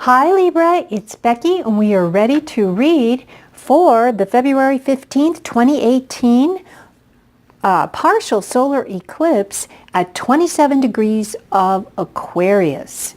Hi Libra, it's Becky and we are ready to read for the February 15th, 2018 partial solar eclipse at 27 degrees of Aquarius.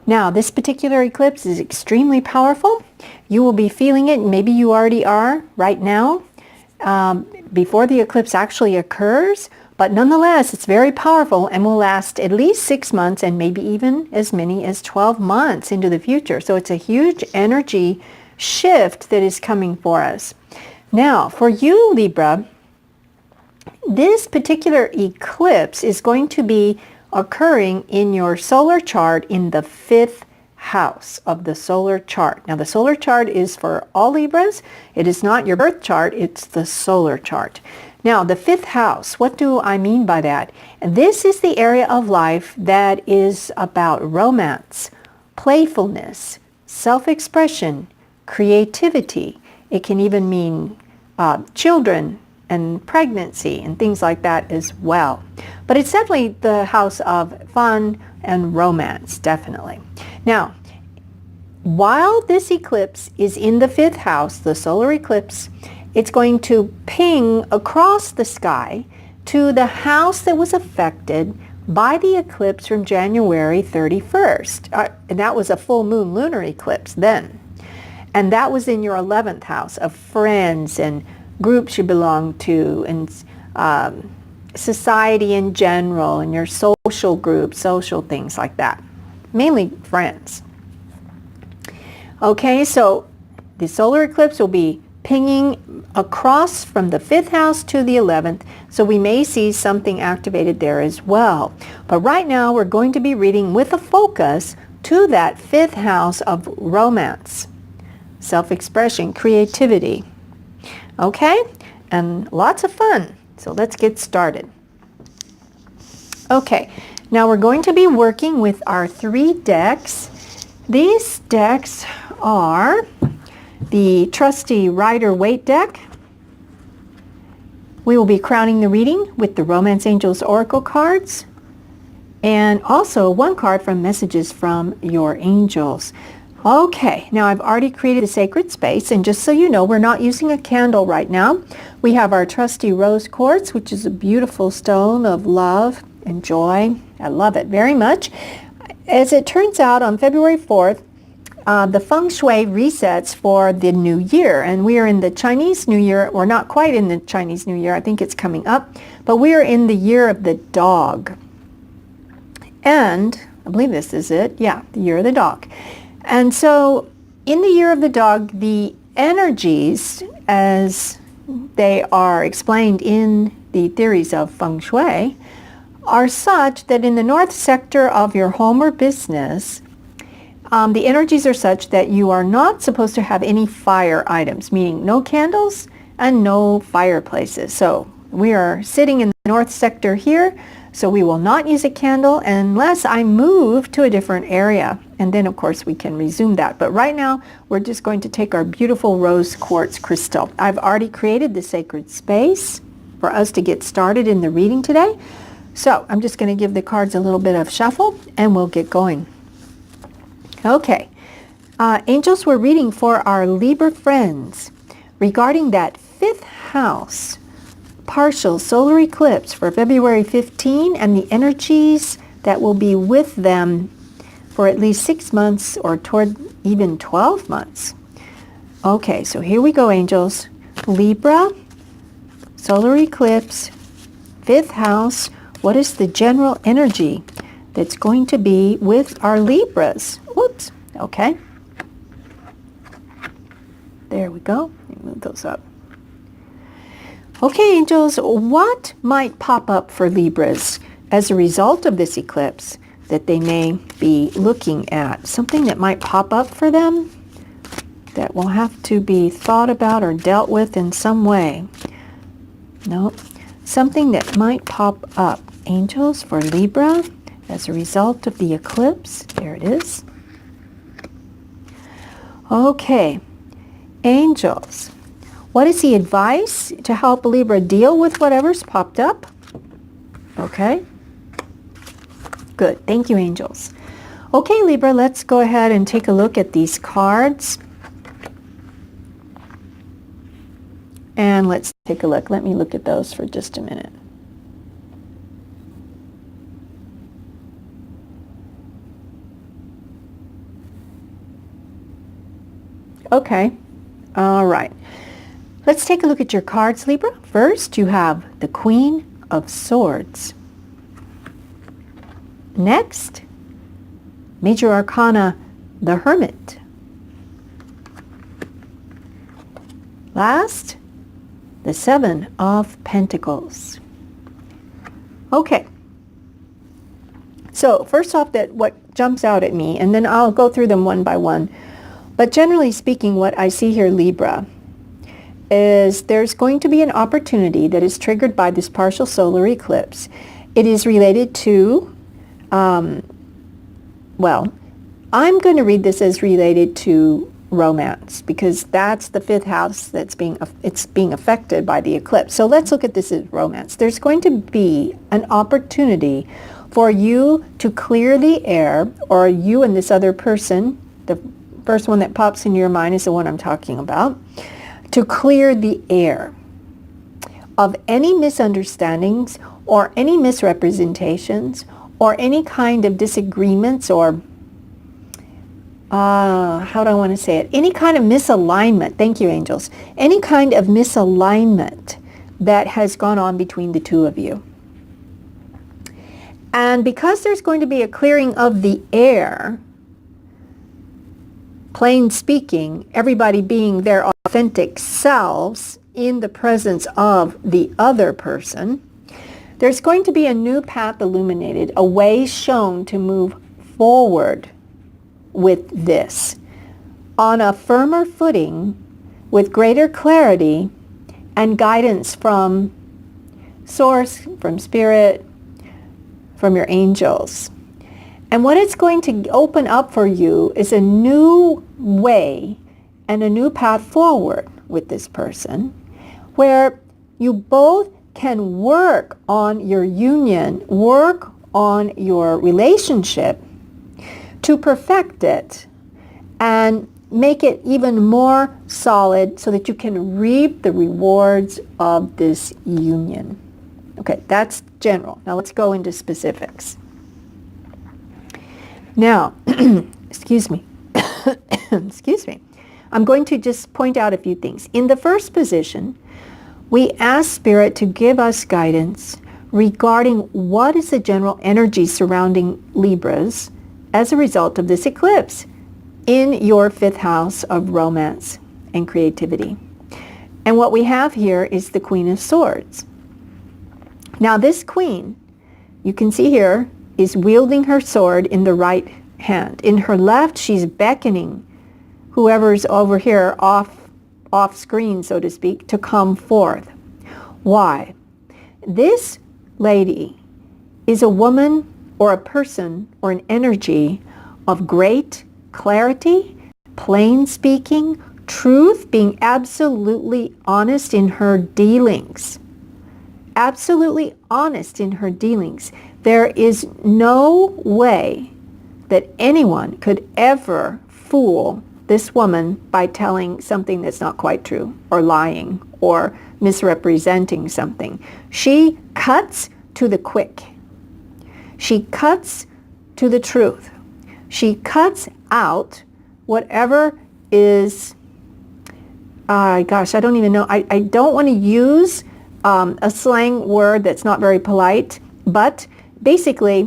Now this particular eclipse is extremely powerful. You will be feeling it, maybe you already are right now, before the eclipse actually occurs. But nonetheless, it's very powerful and will last at least 6 months and maybe even as many as 12 months into the future. So it's a huge energy shift that is coming for us. Now, for you, Libra, this particular eclipse is going to be occurring in your solar chart in the 5th house of the solar chart. Now, the solar chart is for all Libras. It is not your birth chart, it's the solar chart. Now, the 5th house, what do I mean by that? And this is the area of life that is about romance, playfulness, self-expression, creativity. It can even mean children and pregnancy and things like that as well. But it's definitely the house of fun and romance, definitely. Now, while this eclipse is in the 5th house, the solar eclipse, it's going to ping across the sky to the house that was affected by the eclipse from January 31st. And that was a full moon lunar eclipse then. And that was in your 11th house of friends and groups you belong to and society in general and your social groups, social things like that. Mainly friends. Okay, so the solar eclipse will be pinging across from the 5th house to the 11th, so we may see something activated there as well. But right now we're going to be reading with a focus to that 5th house of romance, self-expression, creativity. Okay? And lots of fun. So let's get started. Okay, now we're going to be working with our 3 decks. These decks are the trusty Rider-Waite deck. We will be crowning the reading with the Romance Angels Oracle cards and also 1 card from Messages from Your Angels. Okay, now I've already created a sacred space, and just so you know, we're not using a candle right now. We have our trusty rose quartz, which is a beautiful stone of love and joy. I love it very much. As it turns out, on February 4th, the feng shui resets for the new year, and we are in the Chinese New Year. We're not quite in the Chinese New Year. I think it's coming up, but we are in the year of the dog. And I believe this is it. Yeah, the year of the dog. And so in the year of the dog, the energies, as they are explained in the theories of feng shui, are such that in the north sector of your home or business, the energies are such that you are not supposed to have any fire items, meaning no candles and no fireplaces. So we are sitting in the north sector here, so we will not use a candle unless I move to a different area. And then, of course, we can resume that. But right now, we're just going to take our beautiful rose quartz crystal. I've already created the sacred space for us to get started in the reading today. So I'm just going to give the cards a little bit of shuffle, and we'll get going. Okay, angels, were reading for our Libra friends regarding that 5th house partial solar eclipse for February 15 and the energies that will be with them for at least 6 months or toward even 12 months. Okay, so here we go, angels. Libra, solar eclipse, 5th house. What is the general energy that's going to be with our Libras? Whoops. Okay. There we go. Let me move those up. Okay, angels, what might pop up for Libras as a result of this eclipse that they may be looking at? Something that might pop up for them that will have to be thought about or dealt with in some way. No, something that might pop up, angels, for Libra as a result of the eclipse. There it is. Okay, angels, what is the advice to help Libra deal with whatever's popped up? Okay, good. Thank you, angels. Okay, Libra, let's go ahead and take a look at these cards. And let's take a look. Let me look at those for just a minute. Okay, all right. Let's take a look at your cards, Libra. First, you have the Queen of Swords. Next, Major Arcana, the Hermit. Last, the Seven of Pentacles. Okay. So first off, what jumps out at me, and then I'll go through them one by one. But generally speaking, what I see here, Libra, is there's going to be an opportunity that is triggered by this partial solar eclipse. It is related to, well, I'm going to read this as related to romance, because that's the fifth house that's being affected by the eclipse. So let's look at this as romance. There's going to be an opportunity for you to clear the air, or you and this other person, the first one that pops into your mind is the one I'm talking about, to clear the air of any misunderstandings or any misrepresentations or any kind of disagreements, or how do I want to say it? Any kind of misalignment. Thank you, angels. Any kind of misalignment that has gone on between the two of you. And because there's going to be a clearing of the air, plain speaking, everybody being their authentic selves in the presence of the other person, there's going to be a new path illuminated, a way shown to move forward with this on a firmer footing, with greater clarity and guidance from Source, from Spirit, from your angels. And what it's going to open up for you is a new way and a new path forward with this person, where you both can work on your union, work on your relationship to perfect it and make it even more solid so that you can reap the rewards of this union. Okay, that's general. Now let's go into specifics. Now, excuse me, excuse me. I'm going to just point out a few things. In the first position, we ask Spirit to give us guidance regarding what is the general energy surrounding Libras as a result of this eclipse in your fifth house of romance and creativity. And what we have here is the Queen of Swords. Now this queen, you can see here, is wielding her sword in the right hand. In her left, she's beckoning whoever's over here off screen, so to speak, to come forth. Why? This lady is a woman or a person or an energy of great clarity, plain speaking, truth, being absolutely honest in her dealings. Absolutely honest in her dealings. There is no way that anyone could ever fool this woman by telling something that's not quite true, or lying, or misrepresenting something. She cuts to the quick. She cuts to the truth. She cuts out whatever is, gosh, I don't even know. I don't want to use a slang word that's not very polite, but basically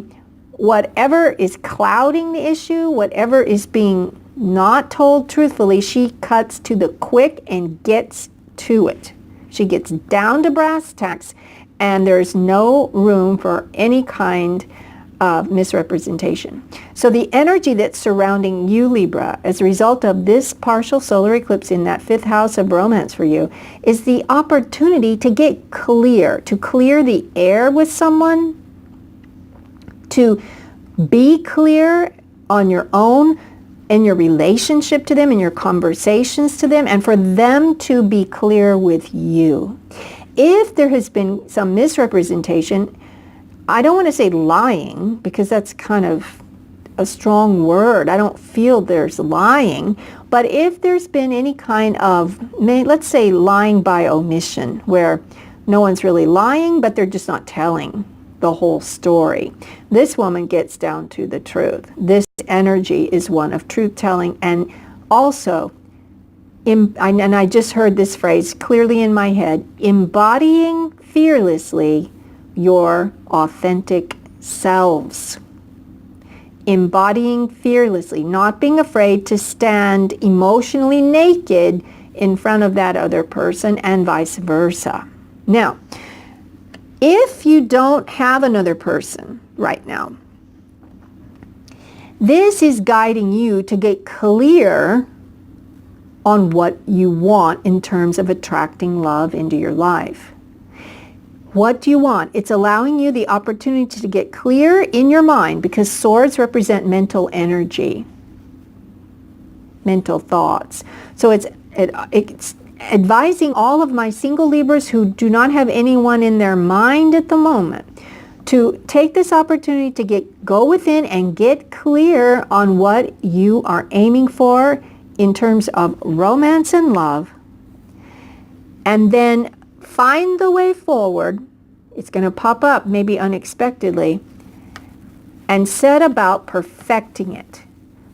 whatever is clouding the issue, whatever is being not told truthfully, she cuts to the quick and gets to it. She gets down to brass tacks, and there's no room for any kind of misrepresentation. So the energy that's surrounding you, Libra, as a result of this partial solar eclipse in that fifth house of romance for you, is the opportunity to get clear, to clear the air with someone, to be clear on your own in your relationship to them, in your conversations to them, and for them to be clear with you. If there has been some misrepresentation, I don't want to say lying, because that's kind of a strong word. I don't feel there's lying. But if there's been any kind of, let's say lying by omission, where no one's really lying, but they're just not telling the whole story. This woman gets down to the truth. This energy is one of truth-telling, and also, and I just heard this phrase clearly in my head, embodying fearlessly your authentic selves. Embodying fearlessly, not being afraid to stand emotionally naked in front of that other person, and vice versa. Now, if you don't have another person right now, this is guiding you to get clear on what you want in terms of attracting love into your life. What do you want? It's allowing you the opportunity to get clear in your mind, because swords represent mental energy, mental thoughts. So it's advising all of my single Libras who do not have anyone in their mind at the moment to take this opportunity to go within and get clear on what you are aiming for in terms of romance and love, and then find the way forward. It's going to pop up maybe unexpectedly, and set about perfecting it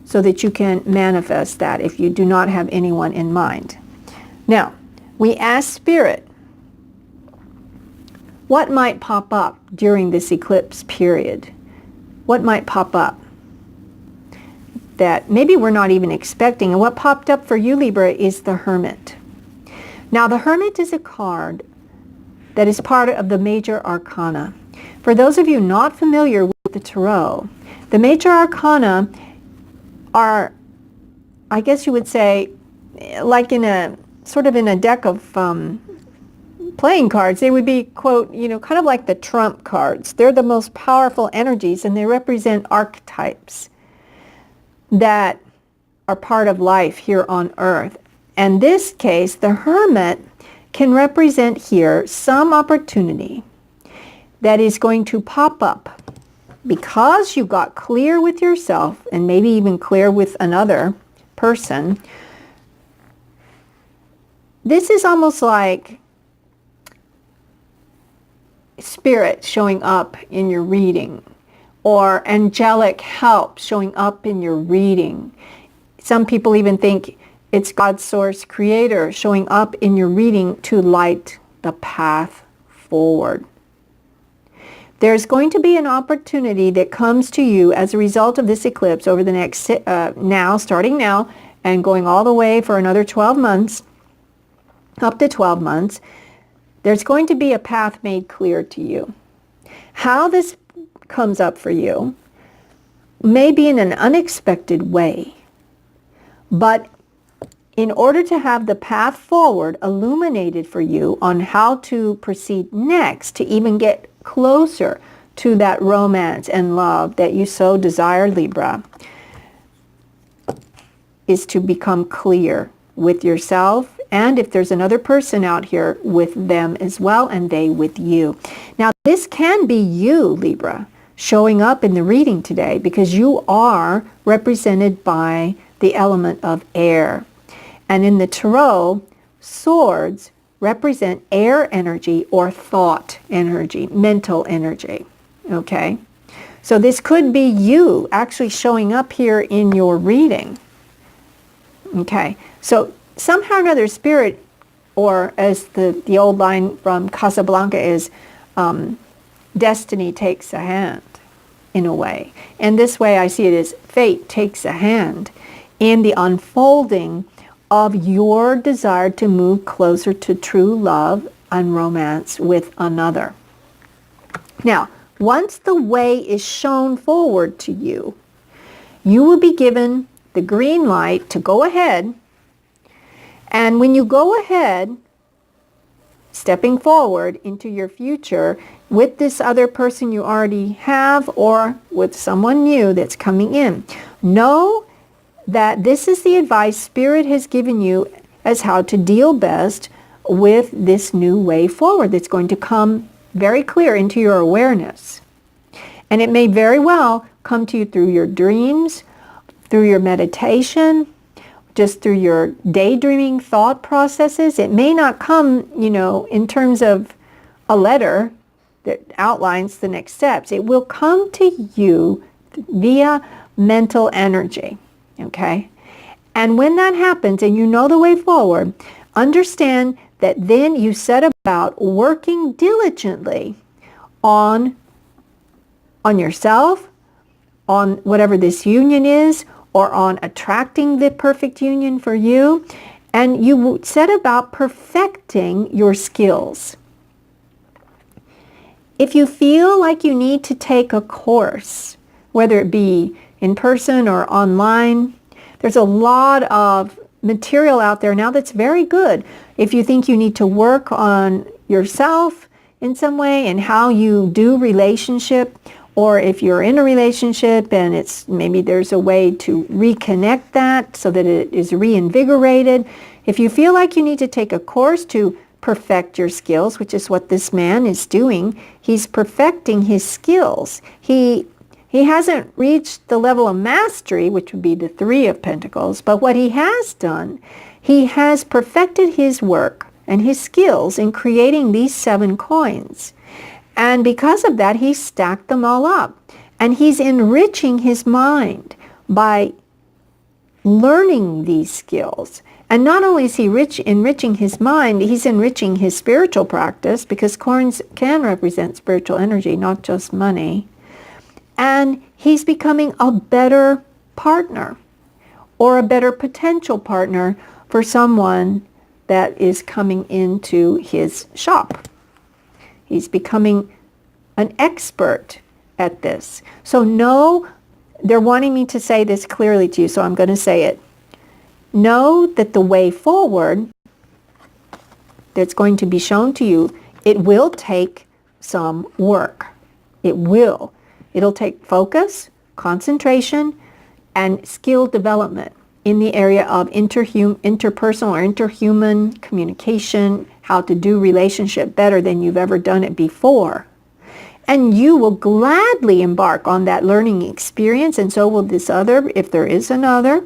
so that you can manifest that if you do not have anyone in mind. Now, we ask Spirit, what might pop up during this eclipse period? What might pop up that maybe we're not even expecting? And what popped up for you, Libra, is the Hermit. Now, the Hermit is a card that is part of the major arcana. For those of you not familiar with the Tarot, the major arcana are, I guess you would say, like in a sort of in a deck of playing cards, they would be, quote, kind of like the trump cards. They're the most powerful energies, and they represent archetypes that are part of life here on Earth. And this case, the Hermit can represent here some opportunity that is going to pop up because you got clear with yourself, and maybe even clear with another person. This is almost like Spirit showing up in your reading, or angelic help showing up in your reading. Some people even think it's God's source creator showing up in your reading to light the path forward. There's going to be an opportunity that comes to you as a result of this eclipse over the next, starting now, and going all the way for another 12 months, up to 12 months. There's going to be a path made clear to you. How this comes up for you may be in an unexpected way, but in order to have the path forward illuminated for you on how to proceed next, to even get closer to that romance and love that you so desire, Libra, is to become clear with yourself, and if there's another person out here, with them as well, and they with you. Now, this can be you, Libra, showing up in the reading today, because you are represented by the element of air. And in the Tarot, swords represent air energy or thought energy, mental energy, okay? So this could be you actually showing up here in your reading, okay? So somehow or another, Spirit, or as the old line from Casablanca is, destiny takes a hand, in a way. And this way I see it as fate takes a hand in the unfolding of your desire to move closer to true love and romance with another. Now, once the way is shown forward to you, you will be given the green light to go ahead. And when you go ahead, stepping forward into your future with this other person you already have, or with someone new that's coming in, know that this is the advice Spirit has given you as how to deal best with this new way forward that's going to come very clear into your awareness. And it may very well come to you through your dreams, through your meditation, just through your daydreaming thought processes. It may not come, in terms of a letter that outlines the next steps. It will come to you via mental energy, okay? And when that happens and you know the way forward, understand that then you set about working diligently on yourself, on whatever this union is, or on attracting the perfect union for you, and you set about perfecting your skills. If you feel like you need to take a course, whether it be in person or online, there's a lot of material out there now that's very good. If you think you need to work on yourself in some way and how you do relationship, or if you're in a relationship and maybe there's a way to reconnect that so that it is reinvigorated. If you feel like you need to take a course to perfect your skills, which is what this man is doing, he's perfecting his skills. He hasn't reached the level of mastery, which would be the 3 of Pentacles, but what he has done, he has perfected his work and his skills in creating these 7 coins. And because of that, he stacked them all up. And he's enriching his mind by learning these skills. And not only is he enriching his mind, he's enriching his spiritual practice, because coins can represent spiritual energy, not just money. And he's becoming a better partner, or a better potential partner for someone that is coming into his shop. He's becoming an expert at this. So know, they're wanting me to say this clearly to you, so I'm going to say it. Know that the way forward that's going to be shown to you, it will take some work. It will. It'll take focus, concentration, and skill development in the area of interpersonal or interhuman communication, how to do relationship better than you've ever done it before. And you will gladly embark on that learning experience, and so will this other, if there is another,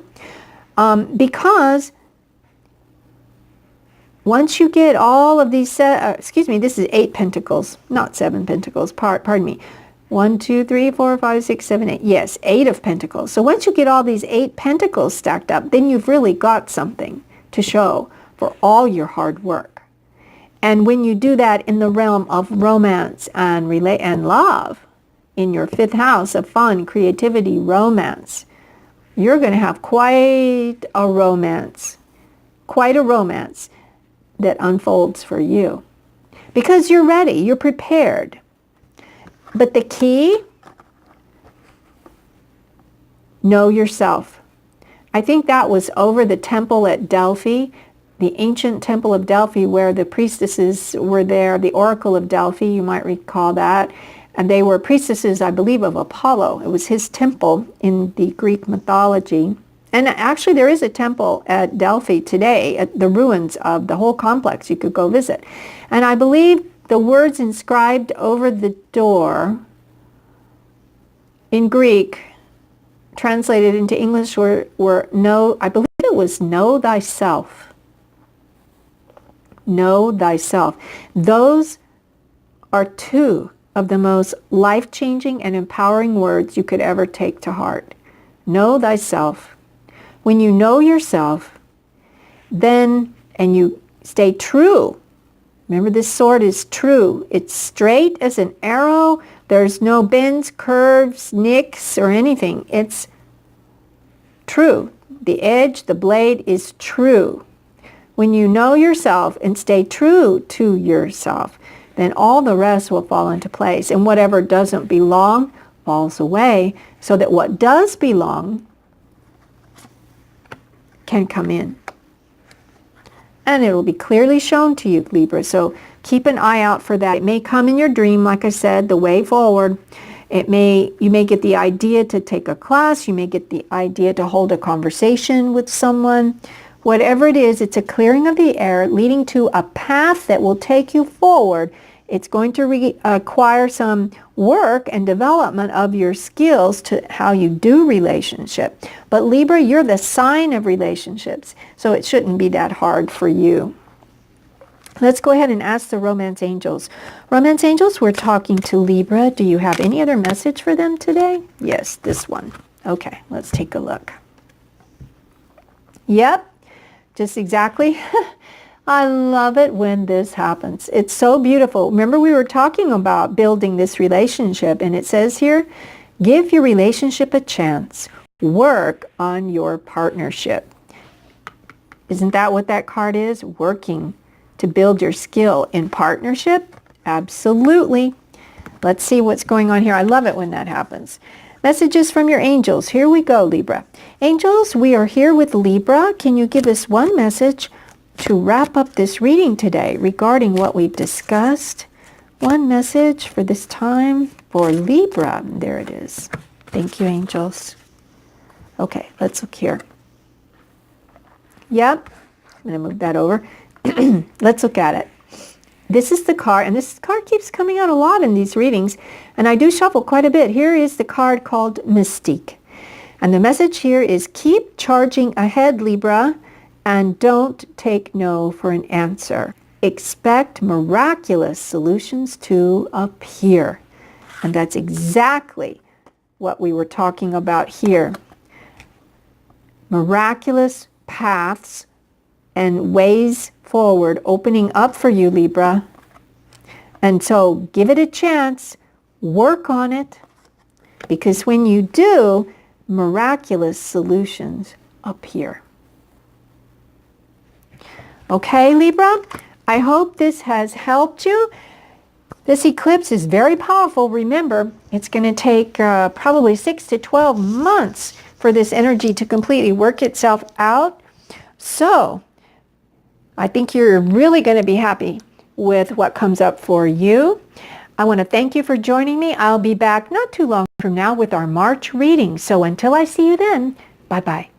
because once you get all of these, this is 8 pentacles, not 7 pentacles, pardon me. 1, 2, 3, 4, 5, 6, 7, 8. Yes, 8 of Pentacles. So once you get all these 8 pentacles stacked up, then you've really got something to show for all your hard work. And when you do that in the realm of romance and love, in your 5th house of fun, creativity, romance, you're going to have quite a romance that unfolds for you. Because you're ready, you're prepared. But the key, know yourself. I think that was over the temple at Delphi, the ancient temple of Delphi, where the priestesses were there, the oracle of Delphi, you might recall that. And they were priestesses, I believe, of Apollo. It was his temple in the Greek mythology. And actually there is a temple at Delphi today, at the ruins of the whole complex you could go visit. And I believe the words inscribed over the door in Greek, translated into English, were know, I believe it was know thyself. Know thyself. Those are 2 of the most life-changing and empowering words you could ever take to heart. Know thyself. When you know yourself, then, and you stay true. Remember, this sword is true. It's straight as an arrow. There's no bends, curves, nicks, or anything. It's true. The edge, the blade is true. When you know yourself and stay true to yourself, then all the rest will fall into place. And whatever doesn't belong falls away, so that what does belong can come in. And it will be clearly shown to you, Libra. So keep an eye out for that. It may come in your dream, like I said, the way forward. You may get the idea to take a class. You may get the idea to hold a conversation with someone. Whatever it is, it's a clearing of the air leading to a path that will take you forward It's going to require some work and development of your skills to how you do relationship. But Libra, you're the sign of relationships, so it shouldn't be that hard for you. Let's go ahead and ask the romance angels. Romance angels, we're talking to Libra. Do you have any other message for them today? Yes, this one. Okay, let's take a look. Yep, just exactly. I love it when this happens. It's so beautiful. Remember, we were talking about building this relationship, and it says here, give your relationship a chance. Work on your partnership. Isn't that what that card is? Working to build your skill in partnership? Absolutely. Let's see what's going on here. I love it when that happens. Messages from your angels. Here we go, Libra. Angels, we are here with Libra. Can you give us one message to wrap up this reading today regarding what we've discussed? One message for this time for Libra. There it is. Thank you, angels. Okay, let's look here. Yep, I'm going to move that over. Let's look at it. This is the card, and this card keeps coming out a lot in these readings, and I do shuffle quite a bit. Here is the card called Mystique. And the message here is keep charging ahead, Libra, and don't take no for an answer. Expect miraculous solutions to appear. And that's exactly what we were talking about here. Miraculous paths and ways forward opening up for you, Libra. And so give it a chance, work on it, because when you do, miraculous solutions appear. Okay, Libra, I hope this has helped you. This eclipse is very powerful. Remember, it's going to take probably 6 to 12 months for this energy to completely work itself out. So I think you're really going to be happy with what comes up for you. I want to thank you for joining me. I'll be back not too long from now with our March reading. So until I see you then, bye-bye.